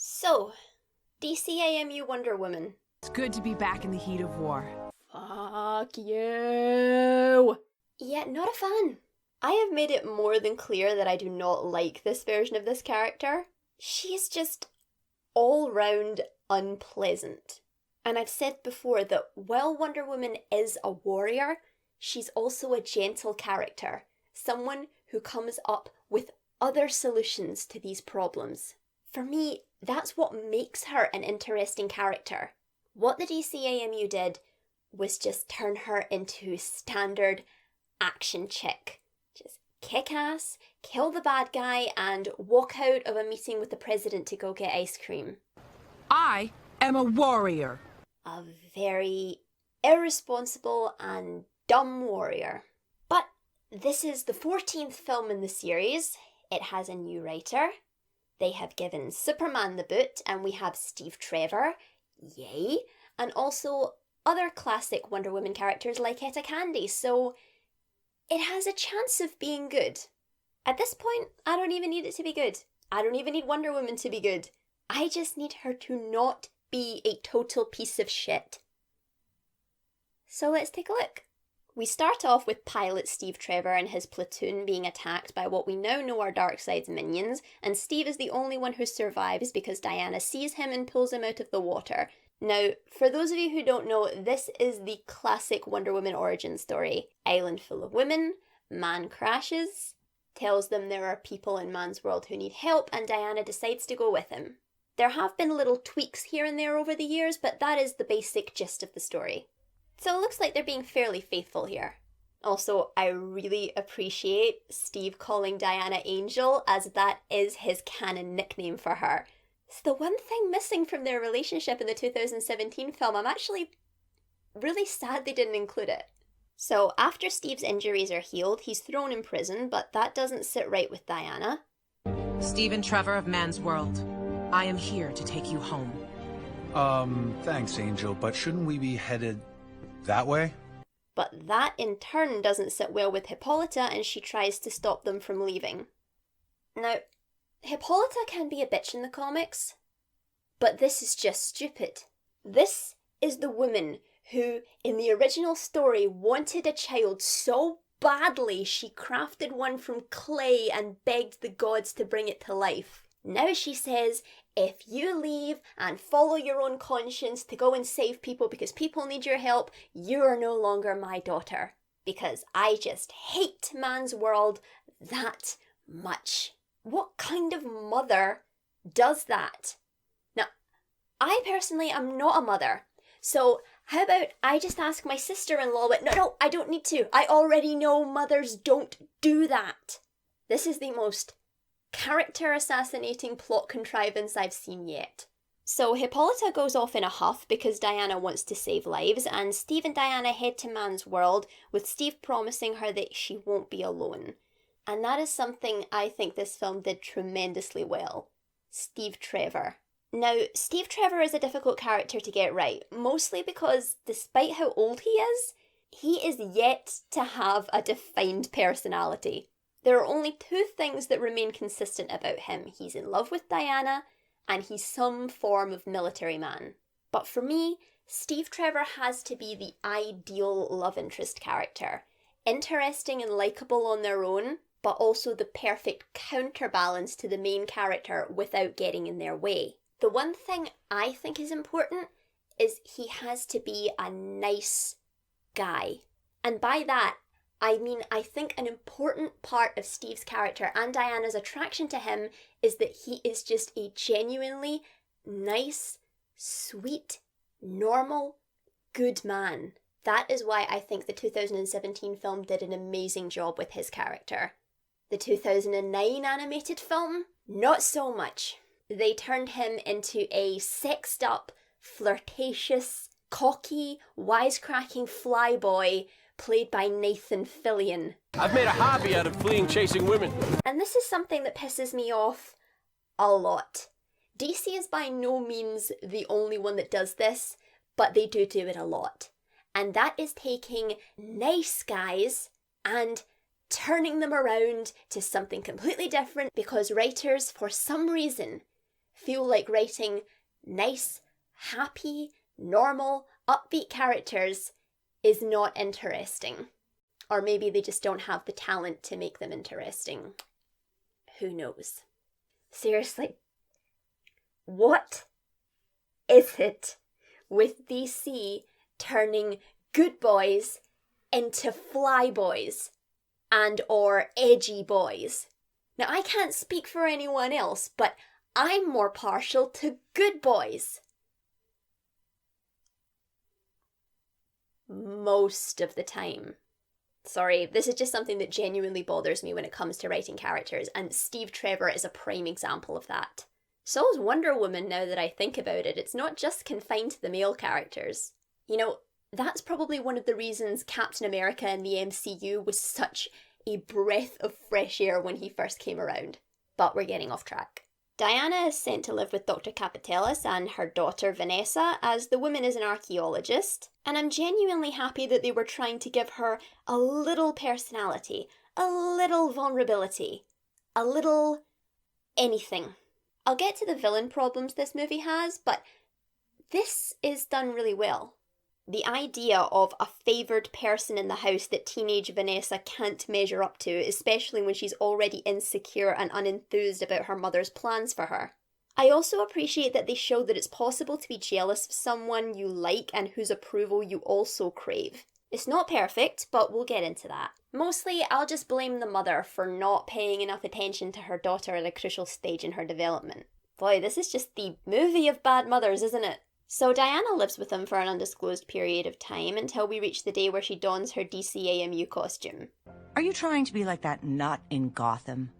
So, DCAMU Wonder Woman. It's good to be back in the heat of war. Fuck you! Yeah, not a fan. I have made it more than clear that I do not like this version of this character. She's just all round unpleasant. And I've said before that while Wonder Woman is a warrior, she's also a gentle character. Someone who comes up with other solutions to these problems. For me, that's what makes her an interesting character. What the DCAMU did was just turn her into standard action chick. Just kick ass, kill the bad guy, and walk out of a meeting with the president to go get ice cream. I am a warrior. A very irresponsible and dumb warrior. But this is the 14th film in the series. It has a new writer. They have given Superman the boot, and we have Steve Trevor, yay, and also other classic Wonder Woman characters like Etta Candy, so it has a chance of being good. At this point, I don't even need it to be good. I don't even need Wonder Woman to be good. I just need her to not be a total piece of shit. So let's take a look. We start off with pilot Steve Trevor and his platoon being attacked by what we now know are Darkseid's minions, and Steve is the only one who survives because Diana sees him and pulls him out of the water. Now, for those of you who don't know, this is the classic Wonder Woman origin story. Island full of women, man crashes, tells them there are people in man's world who need help, and Diana decides to go with him. There have been little tweaks here and there over the years, but that is the basic gist of the story. So it looks like they're being fairly faithful here. Also, I really appreciate Steve calling Diana Angel, as that is his canon nickname for her. It's the one thing missing from their relationship in the 2017 film. I'm actually really sad they didn't include it. So after Steve's injuries are healed, he's thrown in prison, but that doesn't sit right with Diana. Steve and Trevor of Man's World, I am here to take you home. Thanks, Angel, but shouldn't we be headed that way? But that in turn doesn't sit well with Hippolyta, and she tries to stop them from leaving. Now, Hippolyta can be a bitch in the comics, but this is just stupid. This is the woman who, in the original story, wanted a child so badly she crafted one from clay and begged the gods to bring it to life. Now she says, if you leave and follow your own conscience to go and save people because people need your help, you are no longer my daughter. Because I just hate man's world that much. What kind of mother does that? Now, I personally am not a mother. So how about I just ask my sister-in-law, but no, I don't need to. I already know mothers don't do that. This is the most character assassinating plot contrivance I've seen yet. So Hippolyta goes off in a huff because Diana wants to save lives, and Steve and Diana head to man's world with Steve promising her that she won't be alone. And that is something I think this film did tremendously well. Steve Trevor. Now, Steve Trevor is a difficult character to get right, mostly because despite how old he is yet to have a defined personality. There are only two things that remain consistent about him. He's in love with Diana, and he's some form of military man. But for me, Steve Trevor has to be the ideal love interest character. Interesting and likeable on their own, but also the perfect counterbalance to the main character without getting in their way. The one thing I think is important is he has to be a nice guy. And by that, I mean, I think an important part of Steve's character and Diana's attraction to him is that he is just a genuinely nice, sweet, normal, good man. That is why I think the 2017 film did an amazing job with his character. The 2009 animated film, not so much. They turned him into a sexed up, flirtatious, cocky, wisecracking flyboy played by Nathan Fillion. I've made a hobby out of fleeing chasing women. And this is something that pisses me off a lot. DC is by no means the only one that does this, but they do it a lot. And that is taking nice guys and turning them around to something completely different because writers, for some reason, feel like writing nice, happy, normal, upbeat characters is not interesting. Or maybe they just don't have the talent to make them interesting. Who knows? Seriously, what is it with DC turning good boys into fly boys and or edgy boys? Now, I can't speak for anyone else, but I'm more partial to good boys. Most of the time. Sorry, this is just something that genuinely bothers me when it comes to writing characters, and Steve Trevor is a prime example of that. So is Wonder Woman, now that I think about it. It's not just confined to the male characters. You know, that's probably one of the reasons Captain America in the MCU was such a breath of fresh air when he first came around. But we're getting off track. Diana is sent to live with Dr. Capitelis and her daughter Vanessa, as the woman is an archaeologist, and I'm genuinely happy that they were trying to give her a little personality, a little vulnerability, a little anything. I'll get to the villain problems this movie has, but this is done really well. The idea of a favoured person in the house that teenage Vanessa can't measure up to, especially when she's already insecure and unenthused about her mother's plans for her. I also appreciate that they show that it's possible to be jealous of someone you like and whose approval you also crave. It's not perfect, but we'll get into that. Mostly, I'll just blame the mother for not paying enough attention to her daughter at a crucial stage in her development. Boy, this is just the movie of bad mothers, isn't it? So Diana lives with them for an undisclosed period of time until we reach the day where she dons her DCAMU costume. Are you trying to be like that nut in Gotham?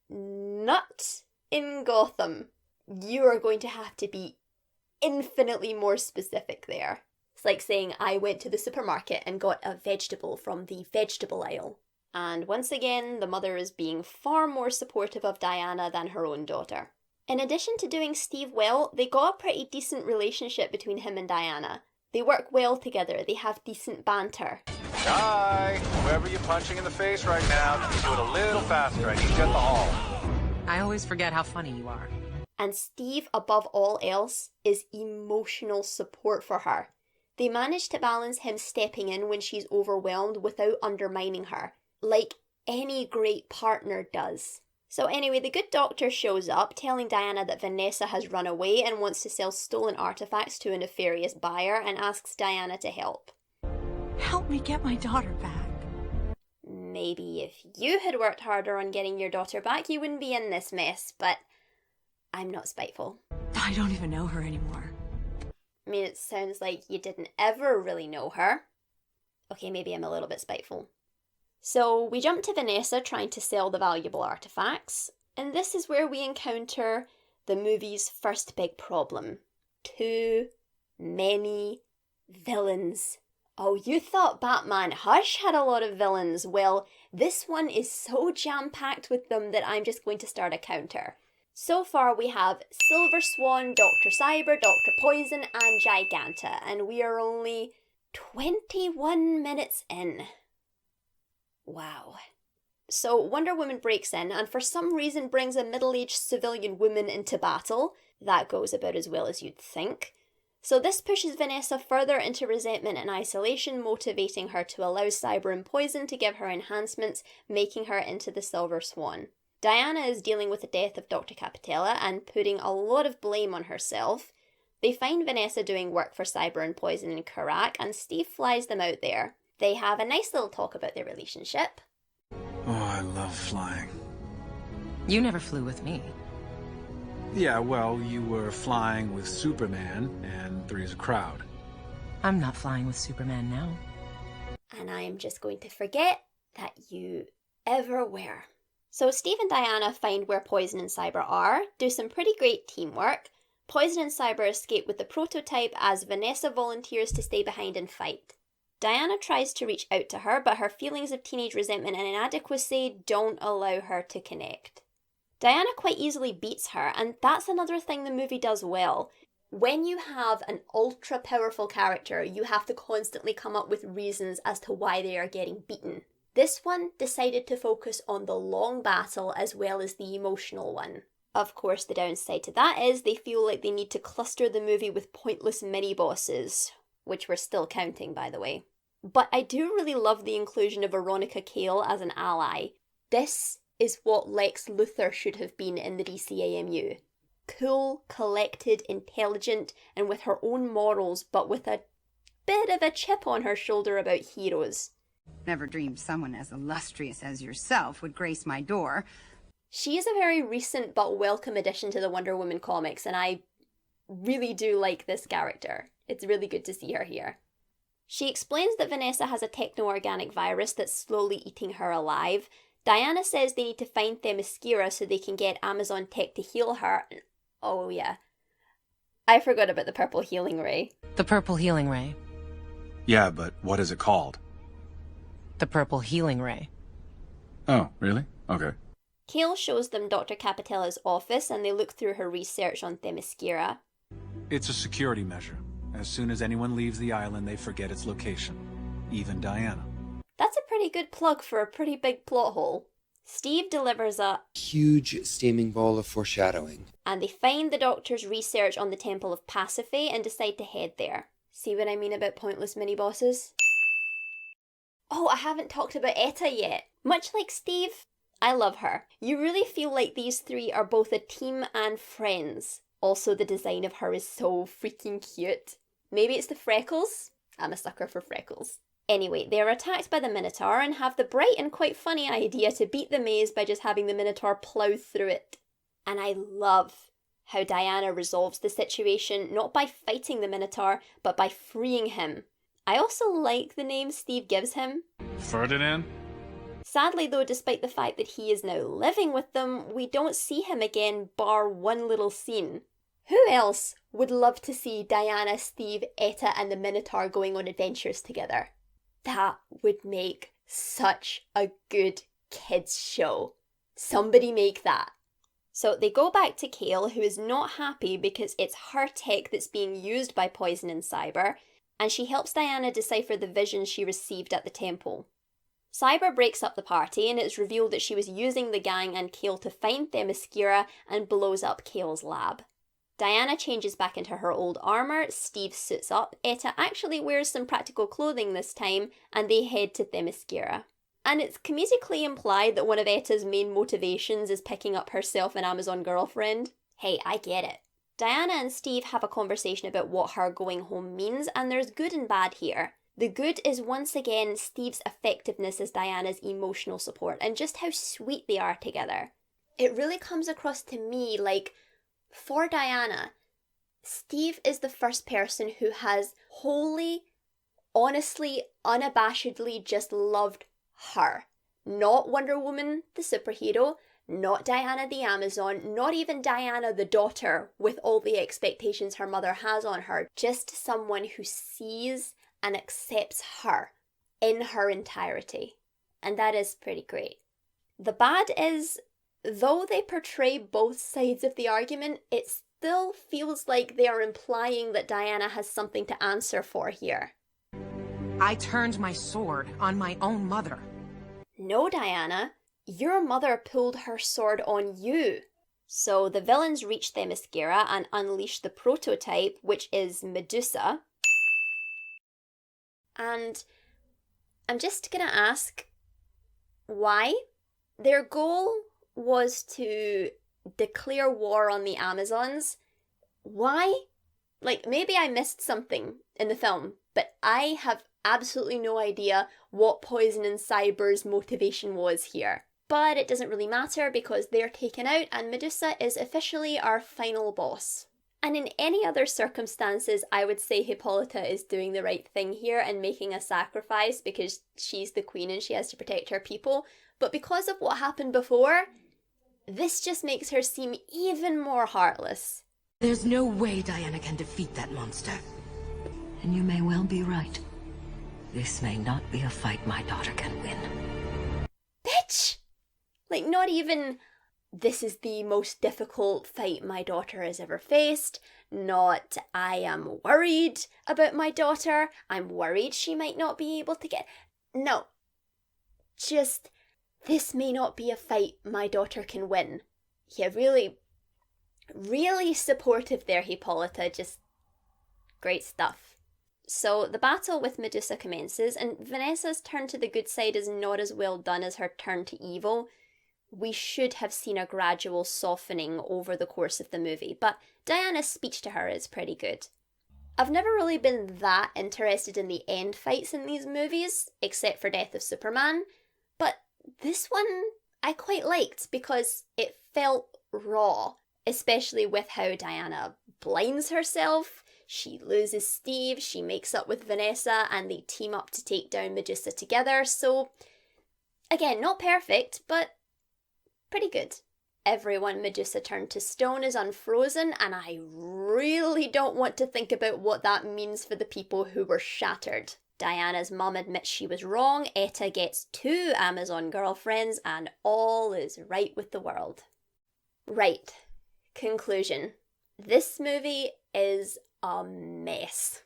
Nut in Gotham. You are going to have to be infinitely more specific there. It's like saying I went to the supermarket and got a vegetable from the vegetable aisle. And once again, the mother is being far more supportive of Diana than her own daughter. In addition to doing Steve well, they got a pretty decent relationship between him and Diana. They work well together, they have decent banter. Hi! Whoever you're punching in the face right now, can you do it a little faster? I need you at the hall. I always forget how funny you are. And Steve, above all else, is emotional support for her. They manage to balance him stepping in when she's overwhelmed without undermining her, like any great partner does. So anyway, the good doctor shows up, telling Diana that Vanessa has run away and wants to sell stolen artifacts to a nefarious buyer, and asks Diana to help. Help me get my daughter back. Maybe if you had worked harder on getting your daughter back, you wouldn't be in this mess, but I'm not spiteful. I don't even know her anymore. I mean, it sounds like you didn't ever really know her. Okay, maybe I'm a little bit spiteful. So we jump to Vanessa trying to sell the valuable artifacts, and this is where we encounter the movie's first big problem. Too many villains. Oh, you thought Batman Hush had a lot of villains? Well, this one is so jam-packed with them that I'm just going to start a counter. So far we have Silver Swan, Dr. Cyber, Dr. Poison, and Giganta, and we are only 21 minutes in. Wow. So Wonder Woman breaks in and for some reason brings a middle-aged civilian woman into battle. That goes about as well as you'd think. So this pushes Vanessa further into resentment and isolation, motivating her to allow Cyber and Poison to give her enhancements, making her into the Silver Swan. Diana is dealing with the death of Dr. Capitella and putting a lot of blame on herself. They find Vanessa doing work for Cyber and Poison in Karak, and Steve flies them out there. They have a nice little talk about their relationship. Oh, I love flying. You never flew with me. Yeah, well, you were flying with Superman, and Three's a crowd. I'm not flying with Superman now. And I'm just going to forget that you ever were. So Steve and Diana find where Poison and Cyber are, do some pretty great teamwork. Poison and Cyber escape with the prototype as Vanessa volunteers to stay behind and fight. Diana tries to reach out to her, but her feelings of teenage resentment and inadequacy don't allow her to connect. Diana quite easily beats her, and that's another thing the movie does well. When you have an ultra-powerful character, you have to constantly come up with reasons as to why they are getting beaten. This one decided to focus on the long battle as well as the emotional one. Of course, the downside to that is they feel like they need to cluster the movie with pointless mini-bosses, which we're still counting, by the way. But I do really love the inclusion of Veronica Cale as an ally. This is what Lex Luthor should have been in the DCAMU. Cool, collected, intelligent, and with her own morals, but with a bit of a chip on her shoulder about heroes. Never dreamed someone as illustrious as yourself would grace my door. She is a very recent but welcome addition to the Wonder Woman comics, and I really do like this character. It's really good to see her here. She explains that Vanessa has a techno-organic virus that's slowly eating her alive. Diana says they need to find Themyscira so they can get Amazon tech to heal her. Oh yeah, I forgot about the purple healing ray. The purple healing ray. Yeah, but what is it called? The purple healing ray. Oh, really? Okay. Cale shows them Dr. Capitella's office and they look through her research on Themyscira. It's a security measure. As soon as anyone leaves the island, they forget its location. Even Diana. That's a pretty good plug for a pretty big plot hole. Steve delivers a huge steaming ball of foreshadowing. And they find the Doctor's research on the Temple of Pasiphae and decide to head there. See what I mean about pointless mini-bosses? Oh, I haven't talked about Etta yet. Much like Steve, I love her. You really feel like these three are both a team and friends. Also, the design of her is so freaking cute. Maybe it's the freckles? I'm a sucker for freckles. Anyway, they are attacked by the Minotaur and have the bright and quite funny idea to beat the maze by just having the Minotaur plough through it. And I love how Diana resolves the situation, not by fighting the Minotaur, but by freeing him. I also like the name Steve gives him. Ferdinand? Sadly though, despite the fact that he is now living with them, we don't see him again bar one little scene. Who else would love to see Diana, Steve, Etta and the Minotaur going on adventures together? That would make such a good kids show. Somebody make that. So they go back to Cale, who is not happy because it's her tech that's being used by Poison and Cyber, and she helps Diana decipher the visions she received at the temple. Cyber breaks up the party and it's revealed that she was using the gang and Cale to find Themyscira and blows up Cale's lab. Diana changes back into her old armour, Steve suits up, Etta actually wears some practical clothing this time, and they head to Themyscira. And it's comedically implied that one of Etta's main motivations is picking up herself an Amazon girlfriend. Hey, I get it. Diana and Steve have a conversation about what her going home means, and there's good and bad here. The good is once again Steve's effectiveness as Diana's emotional support, and just how sweet they are together. It really comes across to me like, for Diana, Steve is the first person who has wholly, honestly, unabashedly just loved her. Not Wonder Woman, the superhero, not Diana the Amazon, not even Diana the daughter with all the expectations her mother has on her. Just someone who sees and accepts her in her entirety. And that is pretty great. The bad is, though they portray both sides of the argument, it still feels like they are implying that Diana has something to answer for here. I turned my sword on my own mother. No, Diana. Your mother pulled her sword on you. So the villains reach Themyscira and unleash the prototype, which is Medusa. And I'm just gonna ask, why? Their goal was to declare war on the Amazons. Why? Like, maybe I missed something in the film, but I have absolutely no idea what Poison and Cyber's motivation was here. But it doesn't really matter because they're taken out and Medusa is officially our final boss. And in any other circumstances, I would say Hippolyta is doing the right thing here and making a sacrifice because she's the queen and she has to protect her people. But because of what happened before, this just makes her seem even more heartless. There's no way Diana can defeat that monster. And you may well be right. This may not be a fight my daughter can win. Bitch! Like, not even, this is the most difficult fight my daughter has ever faced. Not, I am worried about my daughter. I'm worried she might not be able to get... No. Just, this may not be a fight my daughter can win. Yeah, really Really supportive there, Hippolyta. Just great stuff. So the battle with Medusa commences, and Vanessa's turn to the good side is not as well done as her turn to evil. We should have seen a gradual softening over the course of the movie, but Diana's speech to her is pretty good. I've never really been that interested in the end fights in these movies, except for Death of Superman, but this one I quite liked because it felt raw, especially with how Diana blinds herself, she loses Steve, she makes up with Vanessa, and they team up to take down Medusa together, so again, not perfect, but pretty good. Everyone Medusa turned to stone is unfrozen, and I really don't want to think about what that means for the people who were shattered. Diana's mum admits she was wrong, Etta gets 2 Amazon girlfriends, and all is right with the world. Right. Conclusion. This movie is a mess.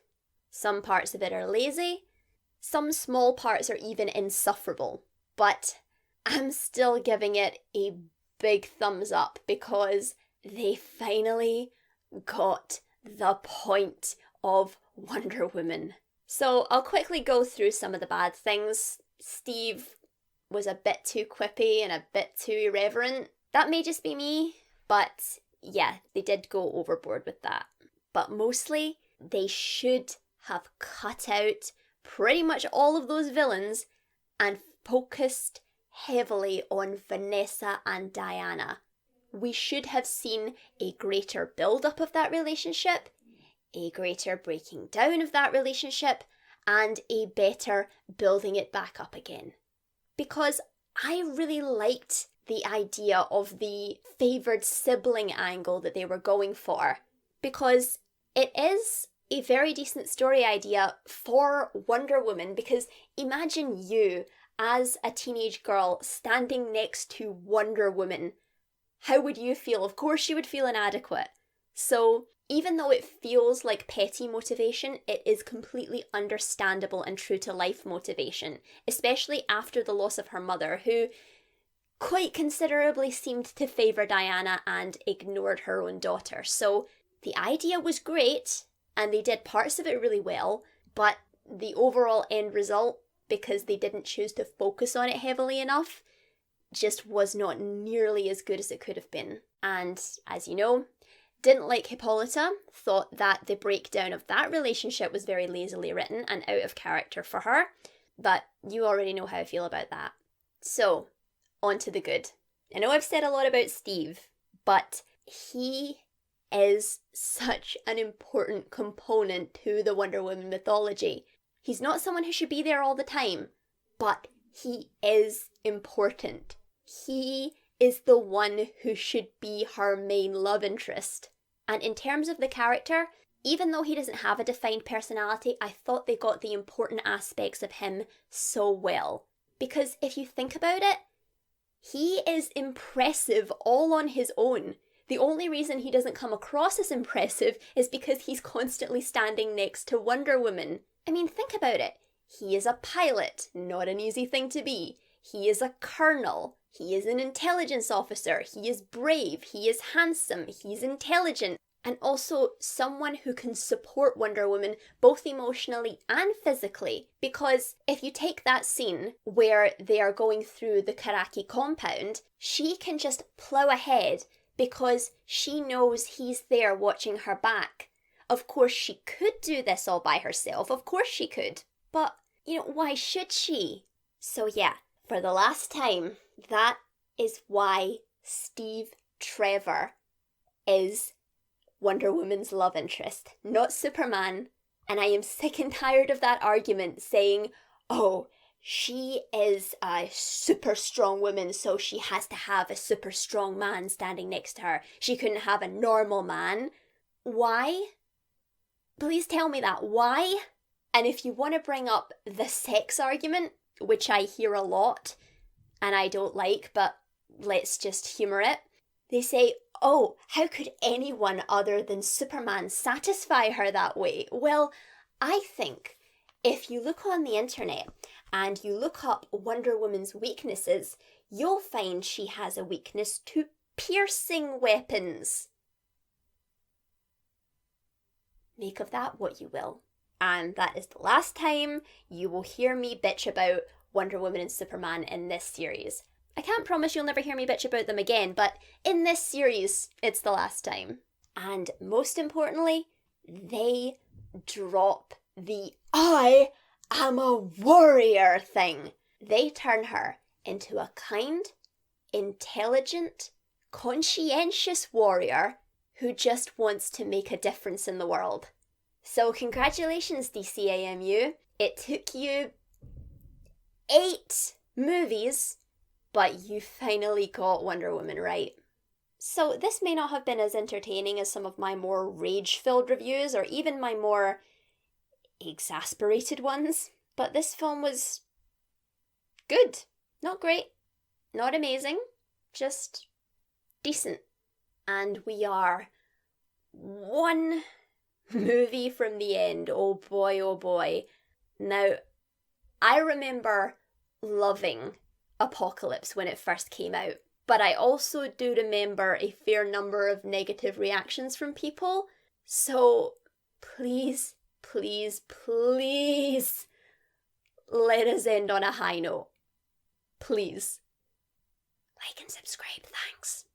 Some parts of it are lazy, some small parts are even insufferable, but I'm still giving it a big thumbs up because they finally got the point of Wonder Woman. So I'll quickly go through some of the bad things. Steve was a bit too quippy and a bit too irreverent. That may just be me, but yeah, they did go overboard with that. But mostly, they should have cut out pretty much all of those villains and focused heavily on Vanessa and Diana. We should have seen a greater build-up of that relationship, a greater breaking down of that relationship, and a better building it back up again. Because I really liked the idea of the favoured sibling angle that they were going for, because it is a very decent story idea for Wonder Woman, because imagine you as a teenage girl standing next to Wonder Woman. How would you feel? Of course you would feel inadequate. So even though it feels like petty motivation, it is completely understandable and true to life motivation, especially after the loss of her mother, who quite considerably seemed to favour Diana and ignored her own daughter. So the idea was great, and they did parts of it really well, but the overall end result, because they didn't choose to focus on it heavily enough, just was not nearly as good as it could have been. And as you know, didn't like Hippolyta, thought that the breakdown of that relationship was very lazily written and out of character for her, but you already know how I feel about that. So, on to the good. I know I've said a lot about Steve, but he is such an important component to the Wonder Woman mythology. He's not someone who should be there all the time, but he is important. He is the one who should be her main love interest. And in terms of the character, even though he doesn't have a defined personality, I thought they got the important aspects of him so well. Because if you think about it, he is impressive all on his own. The only reason he doesn't come across as impressive is because he's constantly standing next to Wonder Woman. I mean, think about it. He is a pilot, not an easy thing to be. He is a colonel. He is an intelligence officer. He is brave. He is handsome. He's intelligent. And also someone who can support Wonder Woman both emotionally and physically. Because if you take that scene where they are going through the Karaki compound, she can just plow ahead because she knows he's there watching her back. Of course she could do this all by herself, of course she could. But, why should she? So yeah, for the last time, that is why Steve Trevor is Wonder Woman's love interest, not Superman. And I am sick and tired of that argument saying, oh, she is a super strong woman, so she has to have a super strong man standing next to her. She couldn't have a normal man. Why? Please tell me that. Why? And if you want to bring up the sex argument, which I hear a lot, and I don't like, but let's just humour it, they say, oh, how could anyone other than Superman satisfy her that way? Well, I think if you look on the internet and you look up Wonder Woman's weaknesses, you'll find she has a weakness to piercing weapons. make of that what you will. And that is the last time you will hear me bitch about Wonder Woman and Superman in this series. I can't promise you'll never hear me bitch about them again, but in this series, it's the last time. And most importantly, they drop the I am a warrior thing. They turn her into a kind, intelligent, conscientious warrior who just wants to make a difference in the world. So congratulations, DCAMU. It took you 8 movies, but you finally got Wonder Woman right. So this may not have been as entertaining as some of my more rage-filled reviews or even my more exasperated ones, but this film was good. Not great, not amazing, just decent. And we are one movie from the end. Oh boy, oh boy. Now, I remember loving Apocalypse when it first came out, but I also do remember a fair number of negative reactions from people. So please, please, please let us end on a high note. Please. Like and subscribe, thanks.